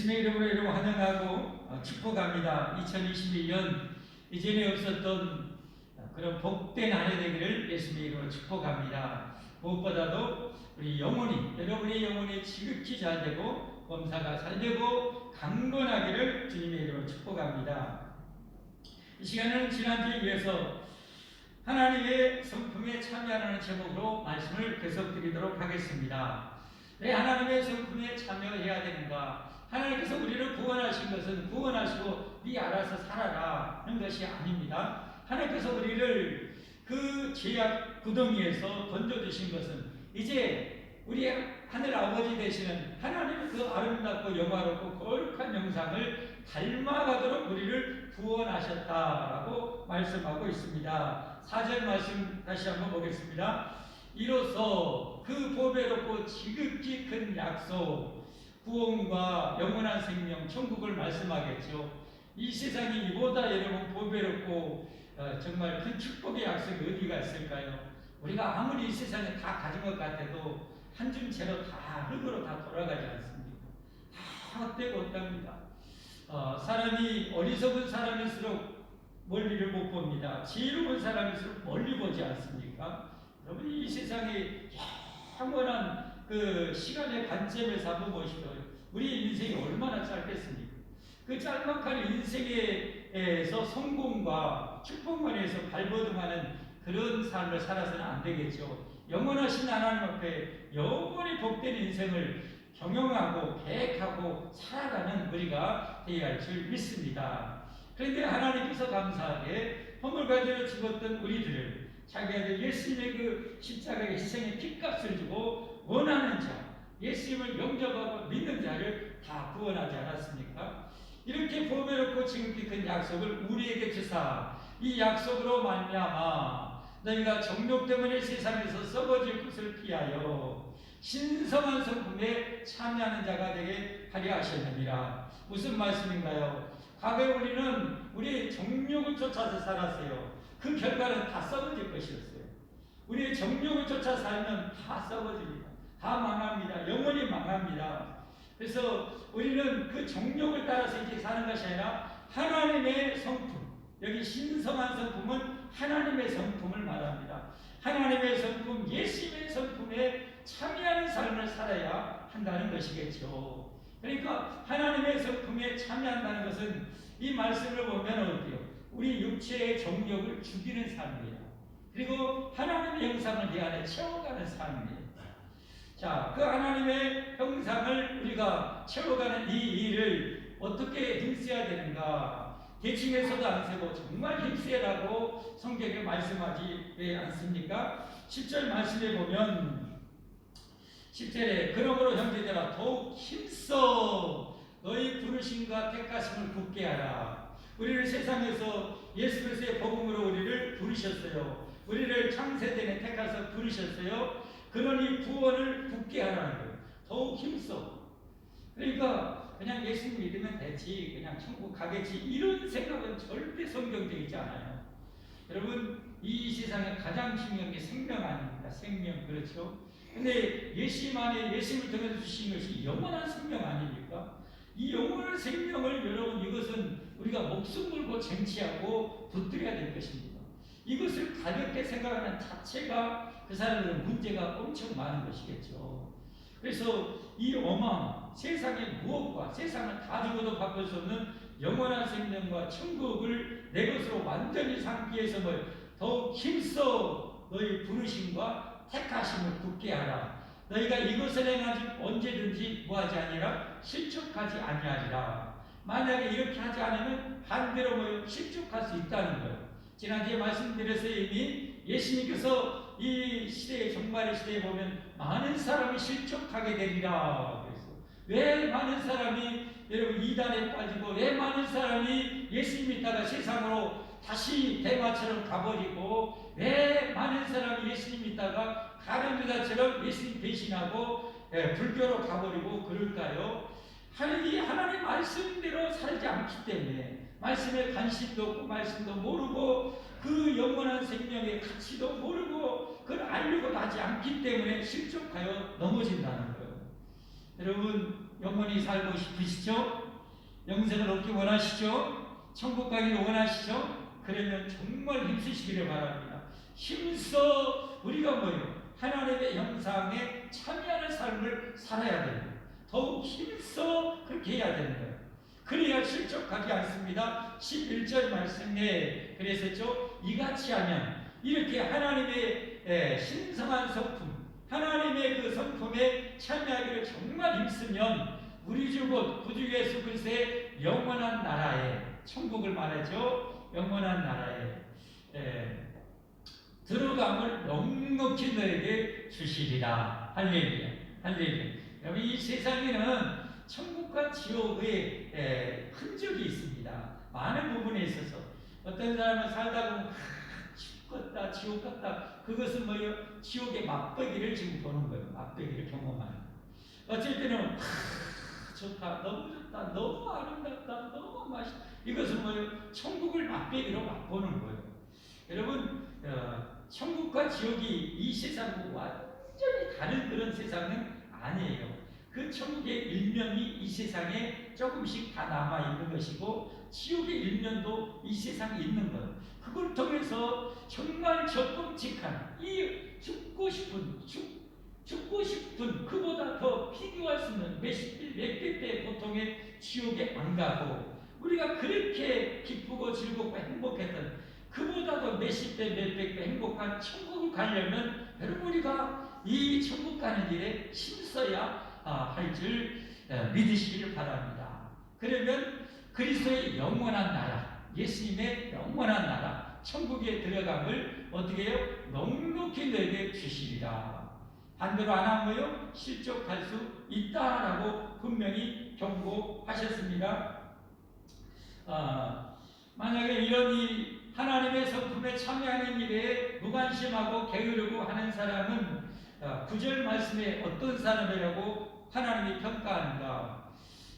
예수님의 이름으로 여러분 환영하고 축복합니다. 2021년 이전에 없었던 그런 복된 한 해 되기를 예수님의 이름으로 축복합니다. 무엇보다도 우리 영혼이, 여러분의 영혼이 지극히 잘 되고 범사가 잘 되고 강건하기를 주님의 이름으로 축복합니다. 이 시간에는 지난주에 이어서 하나님의 성품에 참여하는 제목으로 말씀을 계속드리도록 하겠습니다. 왜 하나님의 성품에 참여해야 되는가? 하나님께서 우리를 구원하신 것은 구원하시고 네 알아서 살아라 하는 것이 아닙니다. 하나님께서 우리를 그 죄악 구덩이에서 던져주신 것은 이제 우리 하늘 아버지 되시는 하나님의 그 아름답고 영화롭고 거룩한 영상을 닮아가도록 우리를 구원하셨다라고 말씀하고 있습니다. 4절 말씀 다시 한번 보겠습니다. 이로써 그 보배롭고 지극히 큰 약속 구원과 영원한 생명 천국을 말씀하겠죠. 이 세상이 이보다 여러분 보배롭고 정말 큰 축복의 약속이 어디가 있을까요? 우리가 아무리 이 세상에 다 가진 것 같아도 한 줌 채로 다 흙으로 다 돌아가지 않습니까? 다 헛되고 없답니다. 사람이 어리석은 사람일수록 멀리를 못 봅니다. 지혜로운 사람일수록 멀리 보지 않습니까? 여러분 이 세상에 영원한 그 시간의 관점에서 한번 보시죠. 우리 인생이 얼마나 짧겠습니까? 그 짤막한 인생에서 성공과 축복만에서 발버둥하는 그런 삶을 살아서는 안 되겠죠. 영원하신 하나님 앞에 영원히 복된 인생을 경영하고 계획하고 살아가는 우리가 되어야 할 줄 믿습니다. 그런데 하나님께서 감사하게 허물과제로 죽었던 우리들을 자기 아들 예수님의 그 십자가의 희생의 핏값을 주고 원하는 자, 예수님을 영접하고 믿는 자를 다 구원하지 않았습니까? 이렇게 보배롭고 지극히 큰 약속을 우리에게 주사 이 약속으로 말미암아 너희가 정욕 때문에 세상에서 썩어질 것을 피하여 신성한 성품에 참여하는 자가 되게 하려 하셨느니라. 무슨 말씀인가요? 과거에 우리는 우리의 정욕을 쫓아서 살았어요. 그 결과는 다 썩어질 것이었어요. 우리의 정욕을 쫓아 살면 다 썩어집니다. 다 망합니다. 영원히 망합니다. 그래서 우리는 그 정욕을 따라서 이제 사는 것이 아니라 하나님의 성품, 여기 신성한 성품은 하나님의 성품을 말합니다. 하나님의 성품, 예수님의 성품에 참여하는 삶을 살아야 한다는 것이겠죠. 그러니까 하나님의 성품에 참여한다는 것은 이 말씀을 보면 어때요? 우리 육체의 정욕을 죽이는 삶이에요. 그리고 하나님의 형상을 내 안에 채워가는 삶이에요. 자, 그 하나님의 형상을 우리가 채워가는 이 일을 어떻게 힘써야 되는가? 대충해서도 안 세고 정말 힘쓰라고 성경에 말씀하지 왜 않습니까? 10절 말씀에 보면 10절에 그러므로 형제들아 더욱 힘써 너희 부르심과 택하심을 굳게 하라. 우리를 세상에서 예수 그리스도의 복음으로 우리를 부르셨어요. 우리를 창세전에 택하서 부르셨어요. 그러니 구원을 굳게 하라는 거예요. 더욱 힘써. 그러니까 그냥 예수님 믿으면 되지, 그냥 천국 가겠지, 이런 생각은 절대 성경되어 있지 않아요. 여러분, 이 세상에 가장 중요한 게 생명 아닙니까? 생명, 그렇죠? 근데 예수님 안에 예수님을 통해서 주신 것이 영원한 생명 아닙니까? 이 영원한 생명을 여러분, 이것은 우리가 목숨 걸고 쟁취하고 붙들어야 될 것입니다. 이것을 가볍게 생각하는 자체가 그 사람들은 문제가 엄청 많은 것이겠죠. 그래서 이 어마어마한 세상의 무엇과 세상을 다 주고도 바꿀 수 없는 영원한 생명과 천국을 내 것으로 완전히 삼기 위해서 더욱 힘써 너희 부르심과 택하심을 굳게 하라. 너희가 이것을 행하지 언제든지 뭐하지 아니라 실족하지 아니하리라. 만약에 이렇게 하지 않으면 반대로 실족할 수 있다는 거예요. 지난주에 말씀드렸어요. 이미 예수님께서 이 시대에 종말의 시대에 보면 많은 사람이 실족하게 되리라. 그래서 왜 많은 사람이 여러분 이단에 빠지고 왜 많은 사람이 예수님 믿다가 세상으로 다시 대마처럼 가버리고 왜 많은 사람이 예수님 믿다가 가룟유다처럼 예수님 배신하고 불교로 가버리고 그럴까요? 하나님 말씀대로 살지 않기 때문에 말씀에 관심도 없고 말씀도 모르고 그 영원한 생명의 가치도 모르고 그걸 알려고 하지 않기 때문에 실족하여 넘어진다는 거예요. 여러분 영원히 살고 싶으시죠? 영생을 얻기 원하시죠? 천국 가기를 원하시죠? 그러면 정말 힘쓰시기를 바랍니다. 힘써 우리가 뭐예요? 하나님의 형상에 참여하는 삶을 살아야 됩니다. 더욱 힘써 그렇게 해야 되는 거예요. 그래야 실족하지 않습니다. 11절 말씀에 그랬었죠. 이같이 하면 이렇게 하나님의 신성한 성품, 하나님의 그 성품에 참여하기를 정말 힘쓰면 우리 주 곧 구주 예수 그리스도의 영원한 나라에, 천국을 말하죠. 영원한 나라에 들어감을 넉넉히 너에게 주시리라. 할렐루야. 할렐루야. 여러분, 이 세상에는 천국과 지옥의 흔적이 있습니다. 많은 부분에 있어서 어떤 사람은 살다 보면 지옥 같다, 지옥 같다. 그것은 뭐예요? 지옥의 맛보기를 지금 보는 거예요. 맛보기를 경험하는. 어쩔 때는 좋다, 너무 좋다, 너무 아름답다, 너무 맛있다. 이것은 뭐예요? 천국을 맛보기로 맛보는 거예요. 여러분, 천국과 지옥이 이 세상과 완전히 다른 그런 세상은 아니에요. 그 천국의 일면이 이 세상에 조금씩 다 남아있는 것이고 지옥의 일면도 이 세상에 있는 것. 그걸 통해서 정말 적금직한 이 죽고 싶은 그보다 더 비교할 수 없는 몇십 배 고통의 지옥에 안 가고 우리가 그렇게 기쁘고 즐겁고 행복했던 그보다도 몇십 배 몇백 배 행복한 천국을 가려면 여러분 우리가 이 천국 가는 길에 힘써야 할 줄 믿으시기를 바랍니다. 그러면 그리스도의 영원한 나라, 예수님의 영원한 나라, 천국에 들어감을 어떻게 해요? 넉넉히 너에게 주시리라. 반대로 안 하고요, 실족할 수 있다라고 분명히 경고하셨습니다. 만약에 이런 하나님의 성품에 참여하는 일에 무관심하고 게으르고 하는 사람은 9절 말씀에 어떤 사람이라고 하나님이 평가하는가?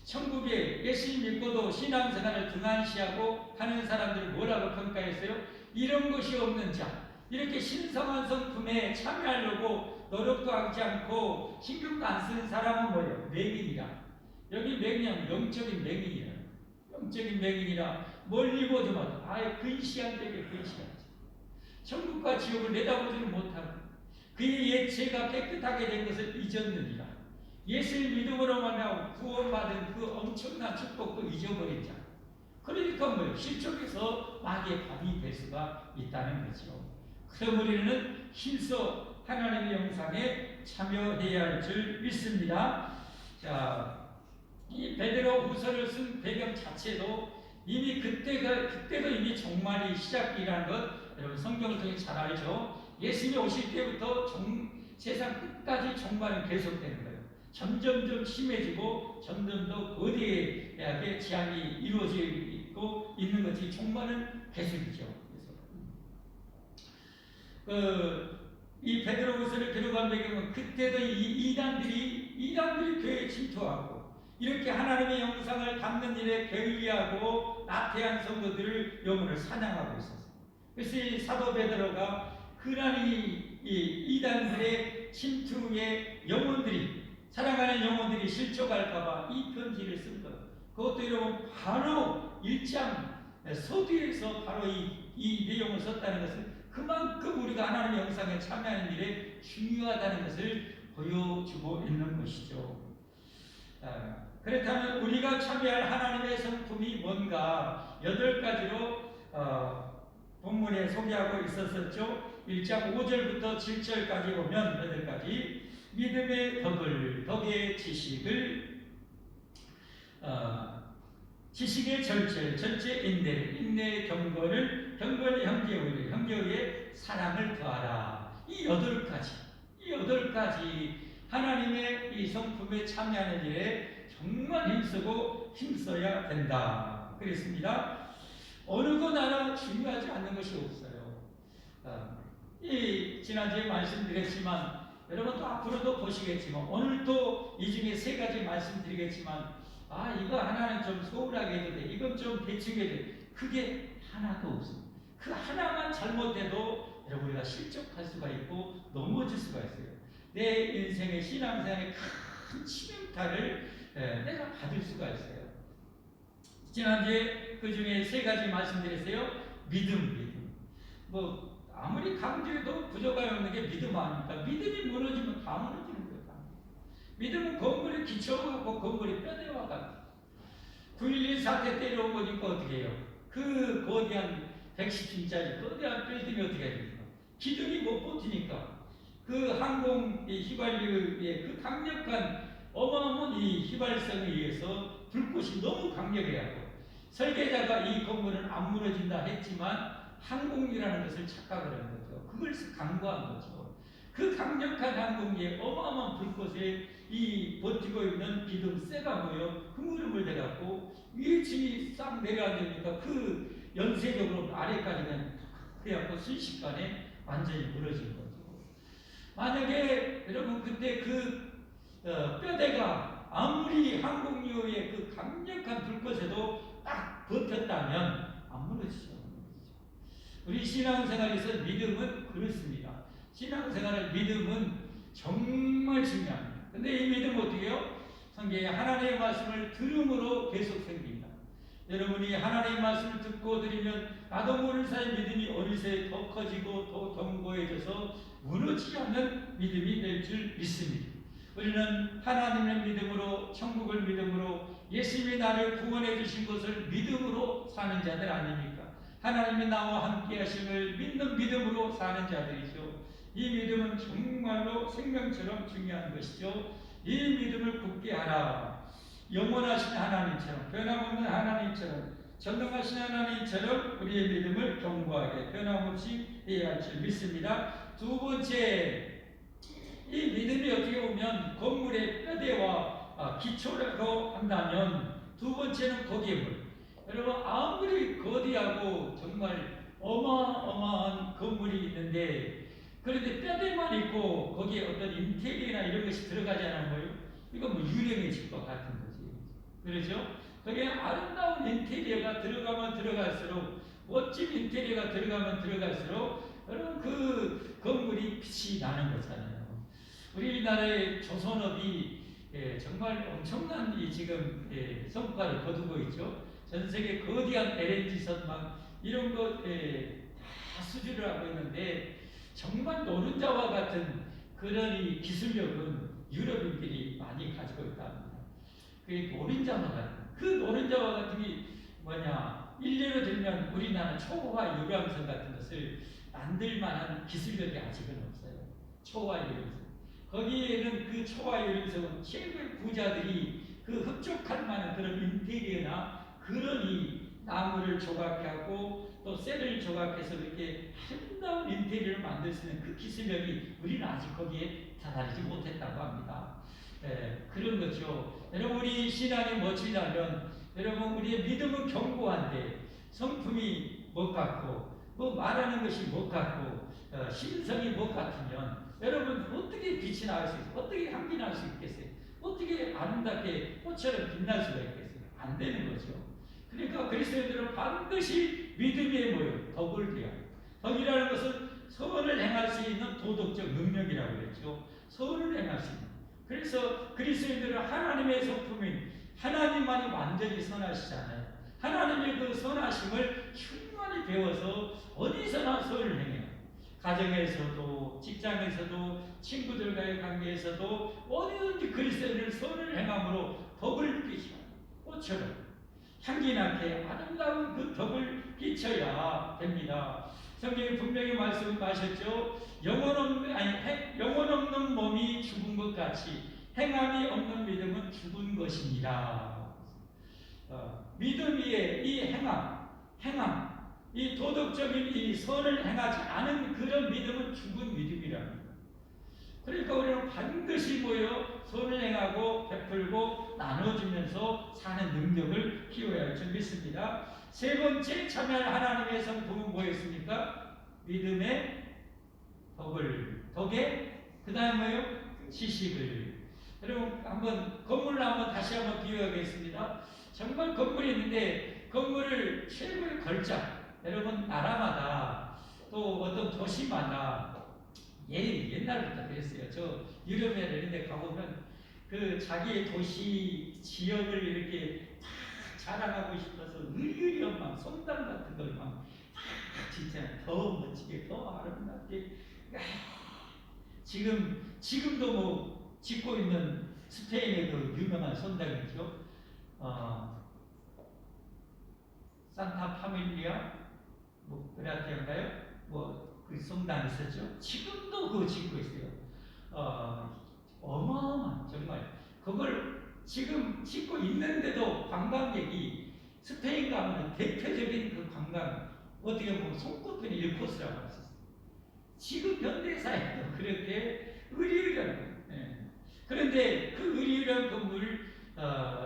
천국에 예수님 믿고도 신앙생활을 등한시하고 하는 사람들을 뭐라고 평가했어요? 이런 것이 없는 자, 이렇게 신성한 성품에 참여하려고 노력도 하지 않고 신경도 안 쓰는 사람은 뭐예요? 맹인이라. 여기 맹인은 영적인 맹인이라. 영적인 맹인이라 멀리 보지만 근시안되게 근시안지. 천국과 지옥을 내다보지는 못하고 그의 옛체가 깨끗하게 된 것을 잊었느니라. 예수를 믿음으로 말하며 구원받은 그 엄청난 축복도 잊어버린 자. 그러니까 뭐예요? 실족해서 마귀의 밤이 될 수가 있다는 거죠. 그럼 우리는 힘써 하나님의 영상에 참여해야 할 줄 믿습니다. 자, 이 베드로 후서를 쓴 배경 자체도 이미 그때도 이미 종말이 시작이라는 것 여러분 성경을 통해 잘 알죠. 예수님이 오실 때부터 세상 끝까지 종말은 계속되는 거예요. 점점 심해지고 점점 더 거대하게 재앙이 이루어지고 있는 것이 종말은 계속이죠. 그래서 이 베드로후서를 기록한 배경은 그때도 이 이단들이 교회에 침투하고 이렇게 하나님의 영상을 담는 일에 게을리하고 나태한 성도들을 영혼을 사냥하고 있었어요. 그래서 이 사도 베드로가 그러한 이 이단들의 침투에 사랑하는 영혼들이 실족할까봐 이 편지를 쓴 거예요. 그것도 여러분 바로 1장 서두에서 바로 이 내용을 썼다는 것은 그만큼 우리가 하나님의 영상에 참여하는 일에 중요하다는 것을 보여주고 있는 것이죠. 그렇다면 우리가 참여할 하나님의 성품이 뭔가 8가지로 본문에 소개하고 있었었죠. 1장 5절부터 7절까지 보면 8가지 믿음의 덕의 지식을 지식의 절제 인내의 경건을 형제의 형제의 사랑을 더하라. 이 8가지 하나님의 이 성품에 참여하는 일에 정말 힘써야 된다. 그랬습니다. 어느 것 하나 중요하지 않는 것이 없어요. 지난주에 말씀드렸지만 여러분 또 앞으로도 보시겠지만 오늘 또 이 중에 3가지 말씀드리겠지만 이거 하나는 좀 소홀하게 해도 돼. 이건 좀 대충 해도 돼. 그게 하나도 없습니다. 그 하나만 잘못해도 여러분 우리가 실족할 수가 있고 넘어질 수가 있어요. 내 인생의 신앙생활에 큰 치명타를 내가 받을 수가 있어요. 지난주에 그 중에 세 가지 말씀드렸어요. 믿음. 뭐 아무리 강조해도 부족함이 없는 게 믿음 아닙니까? 믿음이 무너지면 다 무너지는 거예요. 믿음은 건물의 기초가 갖고 건물의 뼈대와 같아. 9.11 사태 때려온 거니까 어떻게 해요? 그 거대한 110층짜리 거대한 빌딩이 어떻게 됩니까? 기둥이 못 버티니까 그 항공 휘발유의 그 강력한 어마어마한 이 휘발성에 의해서 불꽃이 너무 강력해요. 설계자가 이 건물은 안 무너진다 했지만 항공유라는 것을 착각을 한 거죠. 그걸 강구한 거죠. 그 강력한 항공기에 어마어마한 불꽃에 이 버티고 있는 기둥쇠가 모여 흐물흐물 돼갖고 위에 층이 싹 내려앉으니까 그 연쇄적으로 아래까지 그냥 그래갖고 순식간에 완전히 무너진 거죠. 만약에 여러분 그때 그 뼈대가 아무리 항공유의 그 강력한 불꽃에도 딱 버텼다면 안 무너지죠. 우리 신앙생활에서 믿음은 그렇습니다. 신앙생활의 믿음은 정말 중요합니다. 근데 이 믿음 어떻게 해요? 성경에 하나님의 말씀을 들음으로 계속 생깁니다. 여러분이 하나님의 말씀을 듣고 들으면 나도 모르는 사이 믿음이 어느새 더 커지고 더 견고해져서 무너지지 않는 믿음이 될 줄 믿습니다. 우리는 하나님의 믿음으로, 천국을 믿음으로, 예수님이 나를 구원해 주신 것을 믿음으로 사는 자들 아닙니까? 하나님이 나와 함께 하심을 믿는 믿음으로 사는 자들이죠. 이 믿음은 정말로 생명처럼 중요한 것이죠. 이 믿음을 굳게 하라. 영원하신 하나님처럼, 변함없는 하나님처럼, 전능하신 하나님처럼 우리의 믿음을 견고하게 변함없이 해야 할 줄 믿습니다. 두 번째, 이 믿음이 어떻게 보면 건물의 뼈대와 기초라고 한다면 두 번째는 거기에 여러분 아무리 거대하고 정말 어마어마한 건물이 있는데 그런데 뼈대만 있고 거기에 어떤 인테리어나 이런 것이 들어가지 않은 거예요. 이건 뭐 유령해질 것 같은 거지. 그렇죠? 거기에 아름다운 인테리어가 들어가면 들어갈수록 멋진 인테리어가 들어가면 들어갈수록 여러분 그 건물이 빛이 나는 거잖아요. 우리나라의 조선업이 정말 엄청난 지금 성과를 거두고 있죠. 전 세계 거대한 LNG선 막 이런 거 다 수주를 하고 있는데 정말 노른자와 같은 그런 이 기술력은 유럽인들이 많이 가지고 있다 합니다. 그 노른자와 같은 그 노른자와 같은 게 뭐냐? 일례로 들면 우리나라 초호화 유람선 같은 것을 만들 만한 기술력이 아직은 없어요. 초호화 유람선. 거기에는 그 초호화 유람선은 최고의 부자들이 그 흡족할 만한 그런 인테리어나 그런 이 나무를 조각하고 또 쇠를 조각해서 이렇게 아름다운 인테리어를 만들 수 있는 그 기술력이 우리는 아직 거기에 다다르지 못했다고 합니다. 그런 거죠. 여러분 우리 신앙이 멋지다면 여러분 우리의 믿음은 견고한데 성품이 못 같고 뭐 말하는 것이 못 같고 신성이 못 같으면 여러분 어떻게 빛이 나올 수 있어요? 어떻게 향기 날 수 있겠어요? 어떻게 아름답게 꽃처럼 빛날 수가 있겠어요? 안 되는 거죠. 그러니까 그리스도인들은 반드시 믿음의 모여 덕을 배워요. 덕이라는 것은 선을 행할 수 있는 도덕적 능력이라고 그랬죠. 선을 행할 수 있는. 그래서 그리스도인들은 하나님의 성품인 하나님만이 완전히 선하시잖아요. 하나님의 그 선하심을 충만히 배워서 어디서나 선을 행해요. 가정에서도 직장에서도 친구들과의 관계에서도 어디든지 그리스도인을 선을 행함으로 덕을 끼쳐요. 꽃처럼 향기 나게 아름다운 그 덕을 끼쳐야 됩니다. 성경에 분명히 말씀하셨죠. 영혼 없는 몸이 죽은 것 같이 행함이 없는 믿음은 죽은 것입니다. 믿음 위에 이 행함, 이 도덕적인 이 선을 행하지 않은 그런 믿음은 죽은 믿음이랍니다. 그러니까 우리는 반드시 모여 선을 행하고 베풀고 나눠주면서 사는 능력을 키워야 할 줄 믿습니다. 세 번째 참여할 하나님의 성품은 뭐였습니까? 믿음의 덕에 그 다음 뭐예요? 지식을. 여러분 한번 건물을 다시 한번 비유하겠습니다. 정말 건물이 있는데 건물을 최고의 걸작. 여러분 나라마다 또 어떤 도시마다 옛날부터 그랬어요. 저 유럽에 이런 데 가보면 그 자기의 도시 지역을 이렇게 다 자랑하고 싶어서 의리의리 막 성당 같은 걸 막 진짜 더 멋지게 더 아름답게 지금도 뭐 짓고 있는 스페인의 그 유명한 성당이죠. 산타 파밀리아 뭐 그라티아인가요? 뭐 그 성당 있었죠. 지금도 그거 짓고 있어요. 어마어마한 정말 그걸 지금 짓고 있는데도 관광객이 스페인 가면 대표적인 그 관광 어떻게 보면 손꼽히는 1코스라고 할 수 있어요. 지금 현대사회도 그렇게 의리의리한 거예요. 예. 그런데 그 의리의리한 건물을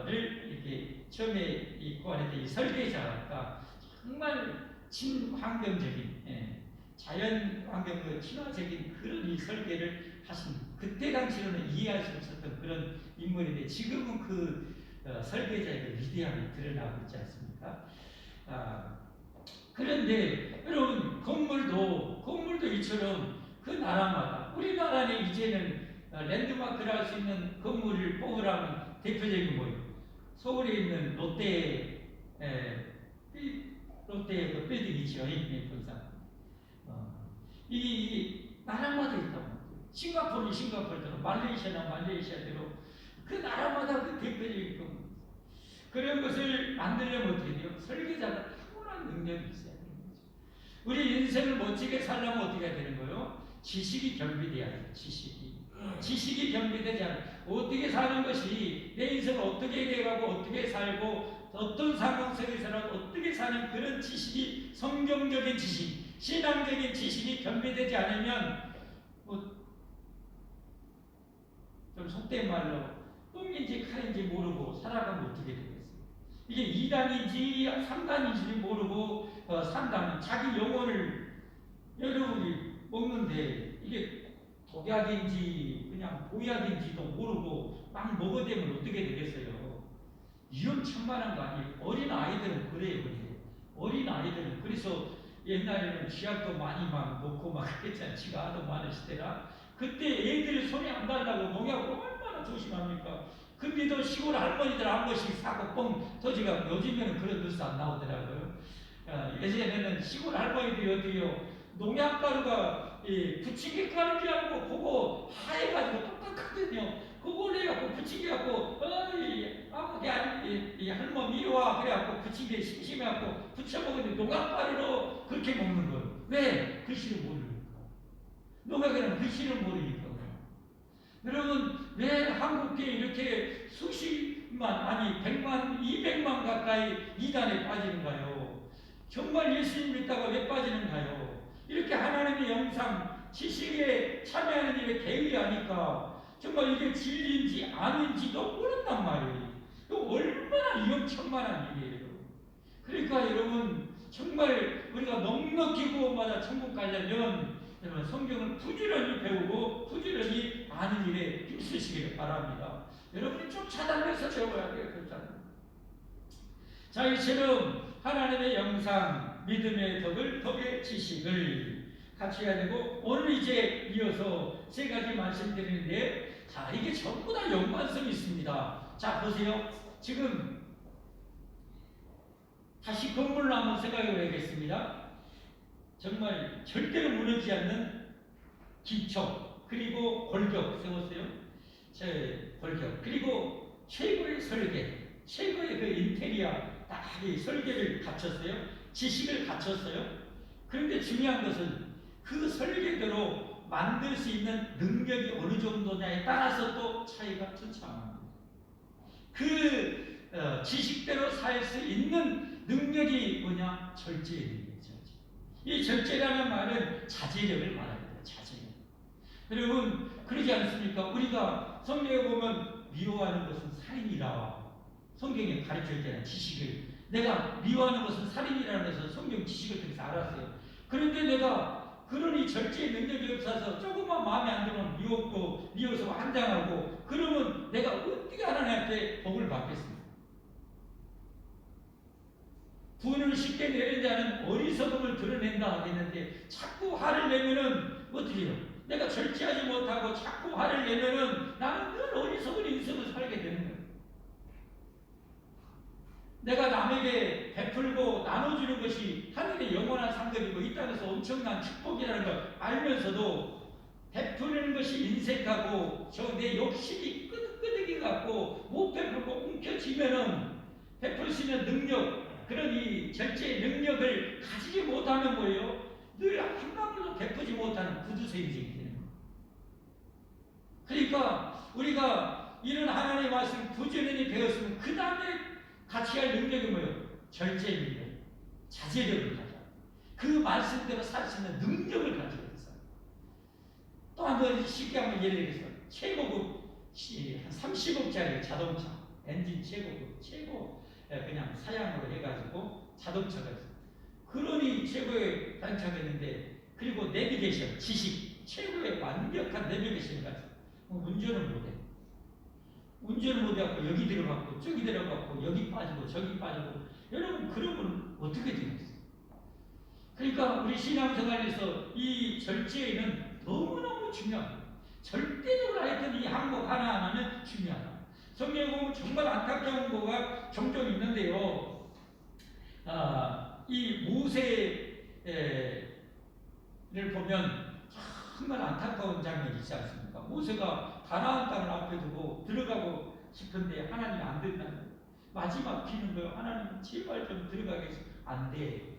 이렇게 처음에 이 고안했던 이 설계자가 정말 친환경적인 자연 환경 그 친화적인 그런 이 설계를 하신 그때 당시로는 이해할 수 없었던 그런 인물인데 지금은 그 설계자의 그 위대함이 드러나고 있지 않습니까? 그런데 여러분 건물도 이처럼 그 나라마다 우리나라는 이제는 랜드마크를 할 수 있는 건물을 뽑으라면 대표적인 뭐예요? 서울에 있는 롯데 그 빌딩이죠. 본사. 이 나라마다 있다고. 싱가포르는 싱가포르대로, 말레이시아대로 그 나라마다 그 대표적인 건물. 그런 것을 만들려면 어떻게 돼요? 설계자가 탁월한 능력이 있어야 되는 거죠. 우리 인생을 멋지게 살려면 어떻게 해야 되는 거예요? 지식이 겸비돼야 돼요. 지식이 겸비되지 않아요. 어떻게 사는 것이 내 인생을 어떻게 해가고 어떻게 살고 어떤 상황 속에서는 어떻게 사는 그런 지식이 성경적인 지식, 신앙적인 지식이 겸비되지 않으면 좀 속된 말로 똥인지 칼인지 모르고 살아가면 어떻게 되겠어요? 이게 2단인지 3단인지 모르고 산다면 자기 영혼을 여러분이 먹는데 이게 독약인지 그냥 보약인지도 모르고 막 먹어대면 어떻게 되겠어요? 위험천만한 거 아니에요? 어린 아이들은 그래요. 어린 아이들은 그래서 옛날에는 쥐약도 많이 막 먹고 막 그랬잖아요. 쥐가 아도 많은 시대라. 그때 애들 손에 안 달라고 농약을 얼마나 조심합니까? 근데도 시골 할머니들 한 번씩 사고 뻥 터지가 요즘에는 그런 뉴스 안 나오더라고요. 예전에는 시골 할머니들이 어떻게요? 농약가루가 부침개 가루라고 그거 하얘가지고 똑똑하거든요. 그걸 해갖고 부침개갖고 이 할머니 이리 와 그래갖고 부침개 심심해갖고 부쳐먹는데 농약가루로 그렇게 먹는 거예요. 왜? 글씨를 모르니까. 농약에는 글씨를 모르니까. 여러분 왜 한국에 이렇게 수십만 아니 100만 200만 가까이 이단에 빠지는가요? 정말 예수님 믿다가 왜 빠지는가요? 이렇게 하나님의 영상 지식에 참여하는 일에 개의하니까 정말 이게 진리인지 아닌지도 모른단 말이에요. 이거 얼마나 위험천만한 일이에요. 그러니까 여러분 정말 우리가 넉넉히 구원받아 천국 가려면 여러분 성경을 부지런히 배우고 부지런히 아는 일에 힘쓰시기를 바랍니다. 여러분이 쫓아다녀서 배워야 돼요. 자, 이처럼 하나님의 영상, 믿음의 덕의 지식을 같이 해야 되고 오늘 이제 이어서 세 가지 말씀드리는데 자, 이게 전부 다 연관성이 있습니다. 자, 보세요. 지금 다시 건물로 한번 생각해 봐야겠습니다. 정말 절대로 무너지지 않는 기초 그리고 골격 세웠어요. 골격 그리고 최고의 설계 최고의 그 인테리어 딱 이 설계를 갖췄어요. 지식을 갖췄어요. 그런데 중요한 것은 그 설계대로 만들 수 있는 능력이 어느 정도냐에 따라서 또 차이가 천차만합니다. 그 지식대로 살 수 있는 능력이 뭐냐? 절제의 능력이죠. 이 절제라는 말은 자제력을 말합니다. 자제력. 여러분 그러지 않습니까? 우리가 성경에 보면 미워하는 것은 살인이라 성경에 가르쳐 있잖아요. 지식을 내가 미워하는 것은 살인이라는 것을 성경 지식을 통해서 알았어요. 그런데 내가 그러니 절제의 능력이 없어서 조금만 마음에 안 들면 미워서 한장하고 그러면 내가 어떻게 하나님한테 복을 받겠습니까? 분을 쉽게 내는 자는 어리석음을 드러낸다 하겠는데 자꾸 화를 내면은 어떻게 해요? 내가 절제하지 못하고 자꾸 화를 내면은 나는 늘 어리석은 인생을 살게 되는 거예요. 내가 남에게 베풀고 나눠주는 것이 하늘의 영원한 상급이고 이 땅에서 엄청난 축복이라는 걸 알면서도 베푸는 것이 인색하고 저 내 욕심이 끄덕끄덕이 갖고 못 베풀고 움켜쥐면은 베풀 수 있는 능력, 그런 이 절제의 능력을 가지지 못하는 거예요. 늘 한 방울도 베푸지 못하는 구두쇠 인생이 되는 거예요. 그러니까 우리가 이런 하나님의 말씀 부지런히 배웠으면 그 다음에 같이 할 능력이 뭐예요? 절제의 능력, 자제력을 가져. 그 말씀대로 살 수 있는 능력을 가지고 있어요. 또 한 번 쉽게 한번 예를 들어서 최고급 한 30억짜리 자동차 엔진 최고급 최고 그냥 사양으로 해가지고 자동차가 있어요. 그러니 최고의 단차가 있는데 그리고 내비게이션 지식 최고의 완벽한 내비게이션을 가지고 운전을 못해. 운전을 못해갖고 여기 들어갔고 저기 들어갔고 여기 빠지고 저기 빠지고 여러분 그러면 어떻게 되겠어요? 그러니까 우리 신앙생활에서 이 절제는 너무너무 중요합니다. 절대적으로 하여튼 이 항목 하나하나는 중요하다. 성경에 보면 정말 안타까운 거가 종종 있는데요. 이 모세를 보면 정말 안타까운 장면이 있지 않습니까? 모세가 가나안 땅을 앞에 두고 들어가고 싶은데 하나님이 안 된다는 거예요. 마지막 비는 거예요. 하나님 제발 좀 들어가게 해서 안 돼.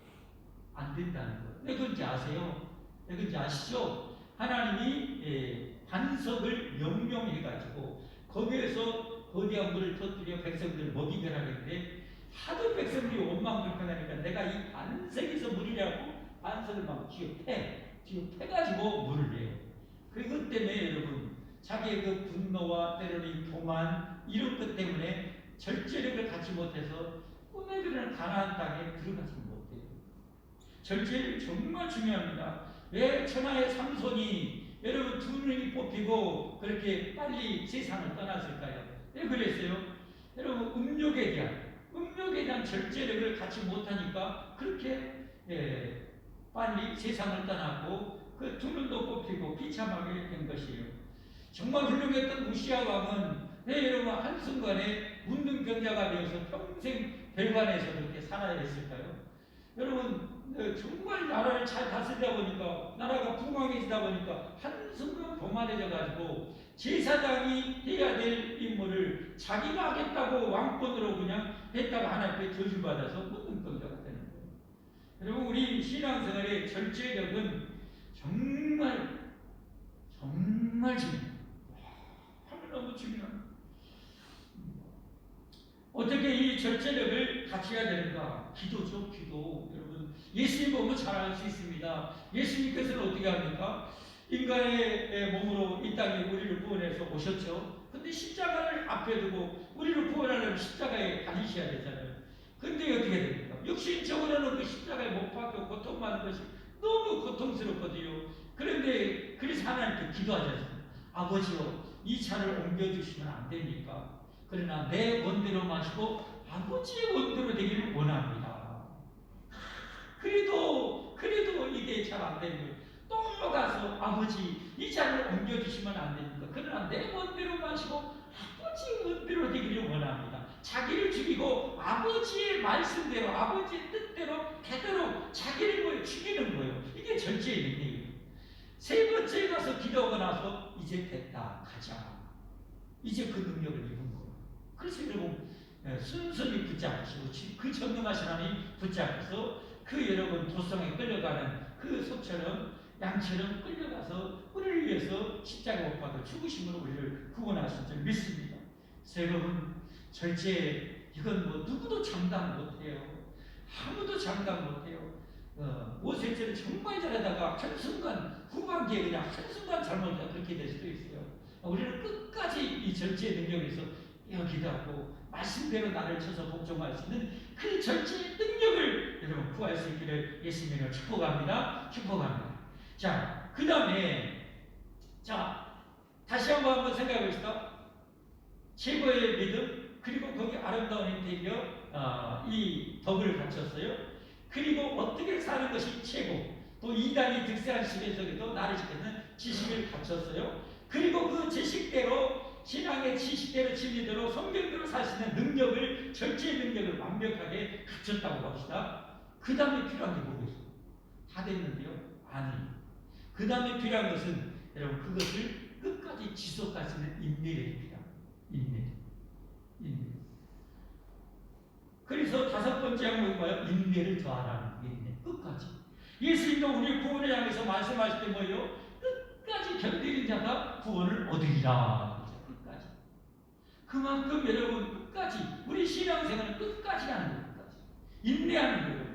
안 된다는 거예요. 왜 그런지 아세요? 왜 그런지 아시죠? 하나님이 반석을 명령해가지고 거기에서 거대한 물을 터뜨려 백성들을 먹이게 하는데 하도 백성들이 원망불평하니까 내가 이 반석에서 물이라고 반석을 막 쥐어패가지고 물을 내요. 그것 때문에 여러분 자기의 그 분노와 때로는 교만 이런 것 때문에 절제력을 갖지 못해서 꿈에 그리는 가나안 땅에 들어가지 못해요. 절제력이 정말 중요합니다. 왜 천하의 삼손이 여러분 두 눈이 뽑히고 그렇게 빨리 세상을 떠났을까요? 왜 그랬어요? 여러분 음욕에 대한 절제력을 갖지 못하니까 그렇게 빨리 세상을 떠났고 그 두 눈도 뽑히고 비참하게 된 것이에요. 정말 훌륭했던 우시아 왕은 왜 여러분 한순간에 문둥병자가 되어서 평생 별관에서 그렇게 살아야 했을까요? 여러분 정말 나라를 잘 다스리다 보니까 나라가 풍성해지다 보니까 한순간 교만해져 가지고 제사장이 해야 될 임무를 자기가 하겠다고 왕권으로 그냥 했다가 하나님께 저주받아서 문둥병자가 되는 거예요. 여러분 우리 신앙생활의 절제력은 정말 중요합니다. 너무 중요합니다. 어떻게 이 절제력을 같이 해야 되는가? 기도죠, 기도. 여러분, 예수님 보면 잘 알 수 있습니다. 예수님께서는 어떻게 합니까? 인간의 몸으로 이 땅에 우리를 구원해서 오셨죠. 근데 십자가를 앞에 두고 우리를 구원하려면 십자가에 달리셔야 되잖아요. 근데 어떻게 됩니까? 육신적으로는 그 십자가에 못 박혀 고통받는 것이 너무 고통스럽거든요. 그런데 그래서 하나님께 기도하지 않습니까? 아버지요, 이 차를 옮겨주시면 안 됩니까? 그러나 내 원대로 마시고 아버지의 원대로 되기를 원합니다. 그래도 이게 잘 안 되는 거예요. 또 가서 아버지 이 잔을 옮겨주시면 안 됩니까? 그러나 내 원대로 마시고 아버지의 원대로 되기를 원합니다. 자기를 죽이고 아버지의 말씀대로 아버지의 뜻대로 되도록 자기를 죽이는 거예요. 이게 절제의 능력이에요. 세 번째 가서 기도하고 나서 이제 됐다 가자. 이제 그 능력을 입은 거예요. 그래서 여러분 순순히 붙잡으시고 그 전능하신 하나님 붙잡아서 그 여러분 도성에 끌려가는 그 소처럼 양처럼 끌려가서 우리를 위해서 십자가 못 박아 죽으심으로 우리를 구원하신 줄 믿습니다. 여러분 절제 이건 뭐 누구도 장담 못해요. 아무도 장담 못해요. 모세처럼 정말 잘하다가 한순간 후반기에 그냥 한순간 잘못하다 그렇게 될 수도 있어요. 우리는 끝까지 이 절제의 능력에서 여기도 하고 말씀대로 나를 쳐서 복종할 수 있는 그 절제의 능력을 여러분 구할 수 있기를 예수님으로 축복합니다. 자, 그 다음에 다시 한번 생각해 봅시다. 최고의 믿음 그리고 거기 아름다운 인테리어 이 덕을 갖췄어요. 그리고 어떻게 사는 것이 최고 또 이단이 득세한 시대 속에도 나를 지키는 지식을 갖췄어요. 그리고 그 지식대로 신앙의 지식대로 진리대로 성경대로 살 수 있는 능력을, 절제의 능력을 완벽하게 갖췄다고 합시다. 그 다음에 필요한 게 뭐겠어요? 다 됐는데요? 아니에요. 그 다음에 필요한 것은 여러분 그것을 끝까지 지속할 수 있는 인내력이 필요합니다. 인내. 그래서 다섯 번째 항목이 뭐예요? 인내를 더하라는 인내. 끝까지. 예수님도 우리 구원을 향해서 말씀하실 때 뭐예요? 끝까지 견디는 자가 구원을 얻으리라. 끝까지. 그만큼 여러분 끝까지 우리 신앙생활은 끝까지 하는 거예요. 끝까지. 인내하는 거예요.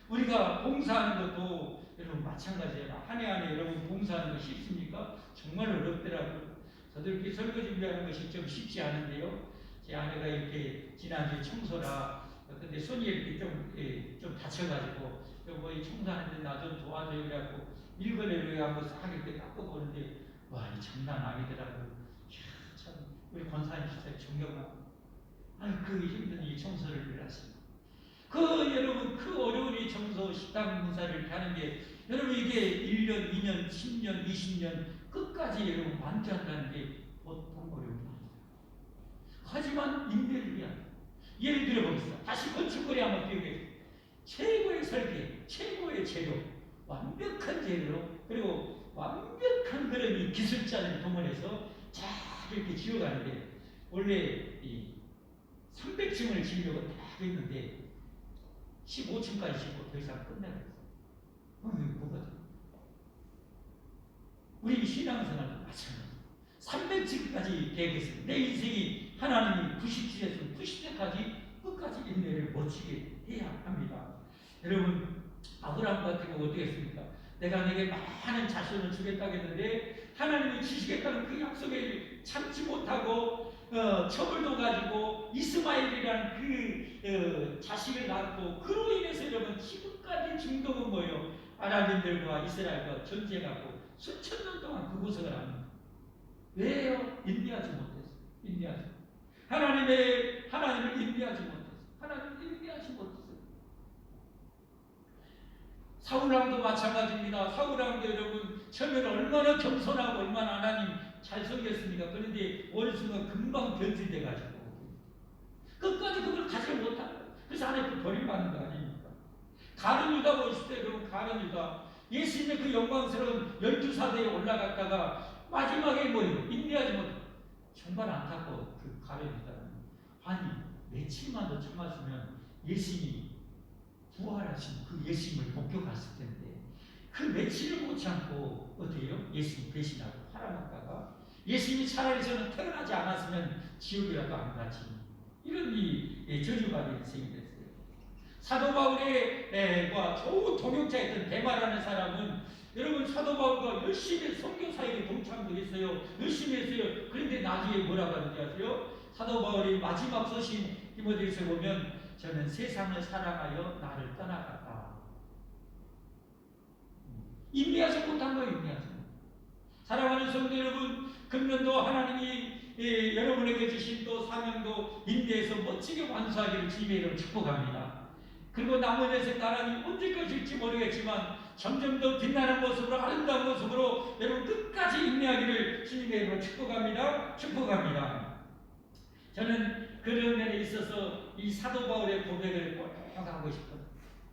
우리가 봉사하는 것도 여러분 마찬가지예요. 한 해 안에 여러분 봉사하는 거 쉽습니까? 정말 어렵더라고요. 저도 이렇게 설교 준비하는 것이 좀 쉽지 않은데요. 제 아내가 이렇게 지난주에 청소라 근데 손이 이렇게 좀 다쳐가지고 뭐 이 청소하는데 나 좀 도와줘요 그래갖고 밀거래를 하고 싹 이렇게 닦아보는데 와 이 장난 아니더라고요. 이야, 참 우리 권사님 진짜 존경하고 그 힘든 이 청소를 하십니다. 여러분 그 어려운 이 청소 식당 문사를 하는 게 여러분 이게 1년, 2년, 10년, 20년 끝까지 여러분 완주한다는 게 보통 어려운 일입니다. 하지만 인내를 위한 예를 들어보겠습니다. 다시 건축거리 한번 비교해보겠습니다. 최고의 설계, 최고의 재료, 완벽한 재료로 그리고 완벽한 그런 이 기술자를 동원해서 잘 이렇게 지어가는데 원래 이 300층을 지으려고 다 했는데 15층까지 짓고 더 이상 끝내버렸어요. 뭐가 우리 신앙생활도 마찬가지입니다. 300층까지 계획했습니다. 내 인생이 하나님이 90세에서 90세까지 끝까지 인내를 멋지게 해야 합니다. 여러분 아브라함 같은 경우 어떻게 했습니까? 내가 내게 많은 자손을 주겠다고 했는데 하나님이 주시겠다는 그 약속에 참지 못하고 첩을도 가지고 이스마엘이라는 그 자식을 낳고 그로 인해서 여러분 지금까지 중동은 뭐예요? 아랍인들과 이스라엘과 전쟁하고 수천 년 동안 그곳을 합니다. 왜요? 인내하지 못했어요. 인내하지 못했어요. 하나님을 인내하지 못했어요. 하나님을 인내하지 못했어요. 사울왕도 마찬가지입니다. 사울왕도 여러분 처음에는 얼마나 겸손하고 얼마나 하나님 잘 섬겼습니까? 그런데 어느 순간 금방 변질돼가지고 끝까지 그걸 가지 못한 거예요. 그래서 하나님 버림받는 거 아닙니까? 가룟 유다 보실 때 여러분 가룟 유다 예수님의 그 영광스러운 12사대에 올라갔다가 마지막에 뭐예요? 인내하지 못해 정말 안타까워. 그 가룟 유다는 아니 며칠만 더 참았으면 예수님이 부활하신 그 예수님을 목격했을 텐데 그 며칠을 못 참고 어때요? 예수님 배신하고 팔아먹다가 예수님이 차라리 저는 태어나지 않았으면 지옥이라도 안 가지 이런 이 저주받은 인생이 됐어요. 사도 바울과 좋은 동역자였던 데마라는 사람은 여러분 사도 바울과 열심히 선교 사역에 동참도 했어요. 열심히 했어요. 그런데 나중에 뭐라고 하는지 아세요? 사도 바울이 마지막 서신 디모데후서 보면 저는 세상을 사랑하여 나를 떠나갔다. 인내하지 못한 거예요. 인내하지 못한. 사랑하는 성도 여러분, 금년도 하나님이 여러분에게 주신 또 사명도 인내해서 멋지게 완수하기를 주님의 이름으로 축복합니다. 그리고 나머지 나라는 언제까지일지 모르겠지만 점점 더 빛나는 모습으로 아름다운 모습으로 여러분 끝까지 인내하기를 주님의 이름으로 축복합니다. 축복합니다. 저는 그런 면에 있어서 이 사도 바울의 고백을 꼭 하고 싶어요.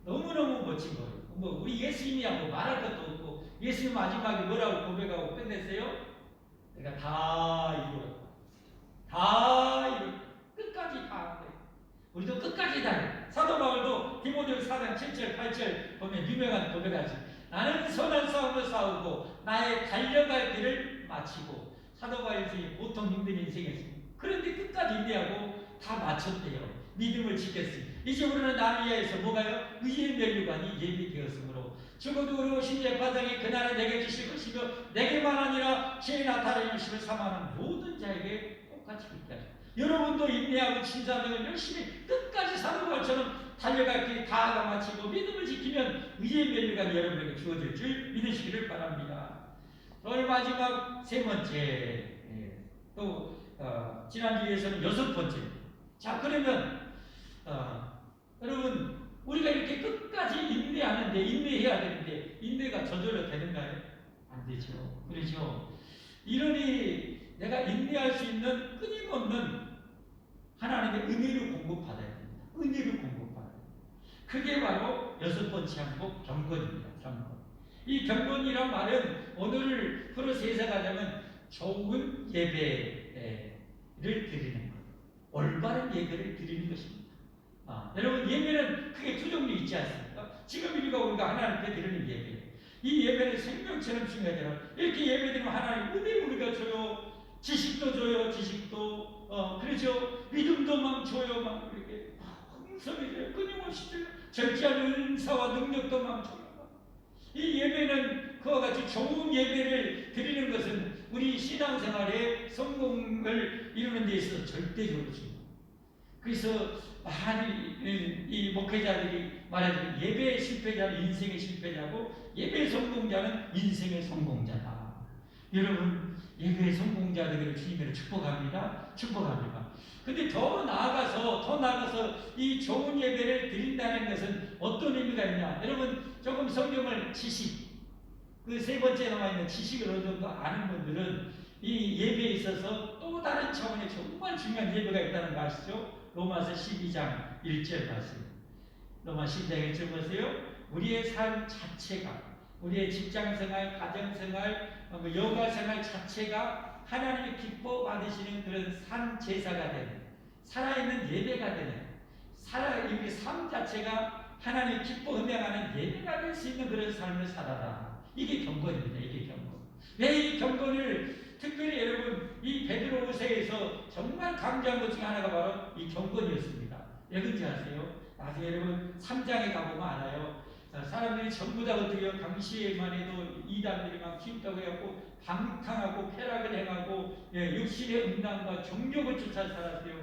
너무너무 멋진 거예요. 뭐 우리 예수님이야 말할 것도 없고 예수님 마지막에 뭐라고 고백하고 끝냈어요? 내가 다 이루었다. 다 이루었다. 끝까지 다 한 거예요. 우리도 끝까지 다 해요. 사도 바울도 디모데후서 4장 7절 8절 보면 유명한 고백하지. 나는 선한 싸움을 싸우고 나의 달려갈 길을 마치고 사도 바울이 보통 힘든 인생이었습니다. 그런데 끝까지 인내하고 다 마쳤대요. 믿음을 지켰어요. 이제 우리는 나를 위하여서 뭐가요? 의의 면류관이 예비되었으므로 죽어도 어려우신 재판장이 그날에 내게 주실 것이며 내게만 아니라 죄나 다른 열심을 삼아하는 모든 자에게 똑같이 있게 하시고 여러분도 인내하고 진사명을 열심히 끝까지 사도 바울처럼 달려갈 길 다 마치고 믿음을 지키면 의의 면류관이 여러분에게 주어질 줄 믿으시기를 바랍니다. 오늘 마지막 세 번째 또 지난주에서는 6번째. 자 그러면 여러분 우리가 이렇게 끝까지 인내하는데 인내해야 되는데 인내가 저절로 되는가요? 안 되죠. 그렇죠. 이러니 내가 인내할 수 있는 끊임없는 하나님의 은혜를 공급받아야 됩니다. 은혜를 공급받아야 됩니다. 그게 바로 여섯 번째 항목 경건입니다. 경건. 이 경건이란 말은 오늘 풀어서 해석하자면 좋은 예배를 드리는 것, 올바른 예배를 드리는 것입니다. 여러분 예배는 크게 두 종류 있지 않습니까? 지금 우리가 하나님 앞에 드리는 예배, 이 예배는 생명처럼 중요하잖아요. 이렇게 예배드리면 하나님 은혜 우리가 줘요. 지식도 줘요. 지식도 그렇죠. 믿음도 막 줘요. 막 이렇게 흥성이 돼요. 끊임없이 줘요. 절제하는 은사와 능력도 막 줘요. 이 예배는 그와 같이 좋은 예배를 드리는 것은 우리 신앙생활의 성공을 이루는 데 있어서 절대적으로 중요합니다. 그래서 많이 이 목회자들이 말하자면 예배 실패자는 인생의 실패자고 예배 성공자는 인생의 성공자다. 여러분 예배 성공자 되기를 주님으로 축복합니다. 축복합니다. 근데 더 나아가서 이 좋은 예배를 드린다는 것은 어떤 의미가 있냐? 여러분 조금 성경을 지식, 그 세 번째 나와 있는 지식을 어느 정도 아는 분들은 이 예배에 있어서 또 다른 차원의 정말 중요한 예배가 있다는 거 아시죠? 로마서 12장 1절 말씀. 로마 12장 1절 보세요. 우리의 삶 자체가, 우리의 직장생활, 가정생활, 여가생활 자체가 하나님이 기뻐 받으시는 그런 산 제사가 되는, 살아있는 예배가 되는, 우리 삶 자체가 하나님 기뻐 흠양하는 예배가 될 수 있는 그런 삶을 살아라. 이게 경건입니다. 이게 경건. 왜 이 경건을 특별히 여러분 이 베드로 후서에서 정말 강조한 것 중에 하나가 바로 이 경건이었습니다. 왜 그런지 아세요? 나중에 여러분 3장에 가보면 알아요. 사람들이 전부 다 어떻게 해요? 당시에만 해도 이단들이 막 키웠다고 해갖고 방탕하고 쾌락을 행하고 육신의 음란과 정욕을 쫓아 살았어요.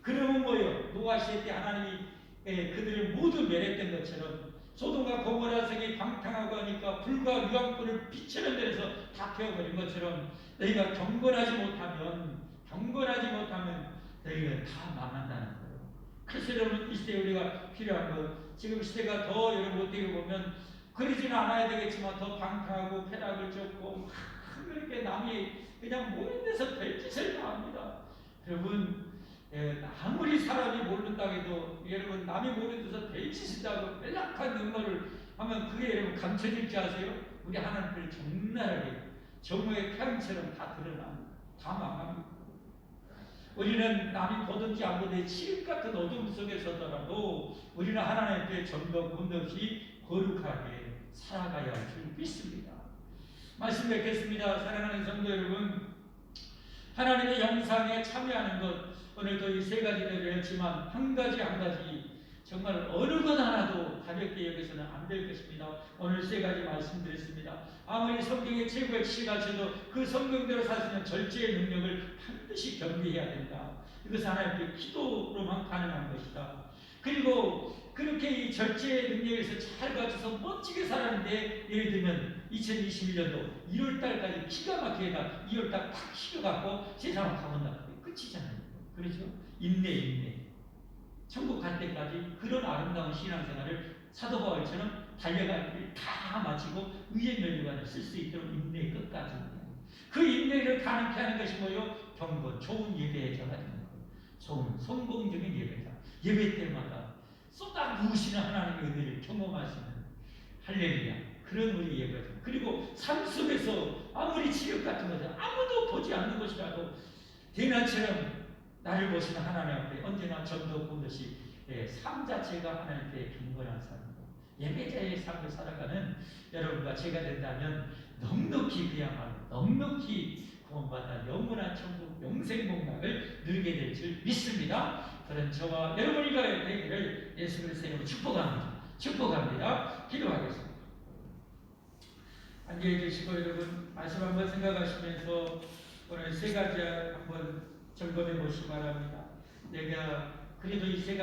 그러면 뭐예요? 노아 시대 때 하나님이 그들을 모두 멸했던 것처럼 소돔과 고모라 성이 방탕하고 하니까 불과 유황불을 비치는 데서 다 태워버린 것처럼 너희가 경건하지 못하면 너희가 다 망한다는 거예요. 그래서 여러분 이 시대에 우리가 필요한 것, 지금 시대가 더 여러분 어떻게 보면 그러지는 않아야 되겠지만 더 방탕하고 쾌락을 쫓고 막 그렇게 남이 그냥 모인 데서 별짓을 다 합니다. 여러분 아무리 사람이 모른다고 해도 여러분 남이 모르는 데서 별짓을 하고 뺄락한 음모를 하면 그게 여러분 감춰질지 아세요? 우리 하나님을 적나라하게 정오의 태양처럼 다 드러납니다. 다 망합니다. 우리는 남이 보든지 안 보든지 칠흑 같은 어둠 속에 서더라도 우리는 하나님 앞에 점도 군도 없이 거룩하게 살아가야 할 줄 믿습니다. 말씀 뵙겠습니다. 사랑하는 성도 여러분, 하나님의 영상에 참여하는 것, 오늘도 이 세 가지를 했지만 한 가지 정말 어느 것 하나도 가볍게 여기서는 안 될 것입니다. 오늘 세 가지 말씀드렸습니다. 아무리 성경의 최고의 치가쳐도 그 성경대로 살 수 있는 절제의 능력을 반드시 겸비해야 된다. 이것은 하나님께 기도로만 가능한 것이다. 그리고 그렇게 이 절제의 능력에서 잘 갖춰서 멋지게 살았는데 예를 들면 2021년도 1월달까지 기가 막히게 2월달 탁 쉬어갖고 세상을 가본다. 끝이잖아요. 그렇죠? 인내. 천국 갈 때까지 그런 아름다운 신앙생활을 사도 바울처럼 달려갈 길을 다 마치고 의의 면류관을 쓸 수 있도록 인내의 끝까지. 그 인내를 가능케 하는 것이 뭐요? 경건, 좋은 예배자가 되는 거예요. 좋은 성공적인 예배자. 예배 때마다 쏟아부으시는 하나님의 은혜를 경험할 수 있는 할렐루야. 그런 우리 예배자. 그리고 삶 속에서 아무리 지옥 같은 것을 아무도 보지 않는 것이라도 대낮처럼 나를 보시는 하나님 앞에 언제나 점도 보듯이 삶 자체가 하나님 앞에 경건한 삶이고 예배자의 삶을 살아가는 여러분과 제가 된다면 넉넉히 그야말로 넉넉히 구원받아 영원한 천국 영생복락을 누리게 될 줄 믿습니다. 그런 저와 여러분이 가야 되기를 예수 그리스도의 이름으로 축복합니다. 기도하겠습니다. 앉아 계시고 여러분 말씀 한번 생각하시면서 오늘 세 가지 한번 점검해 보시기 바랍니다. 내가 그래도 이 세 가지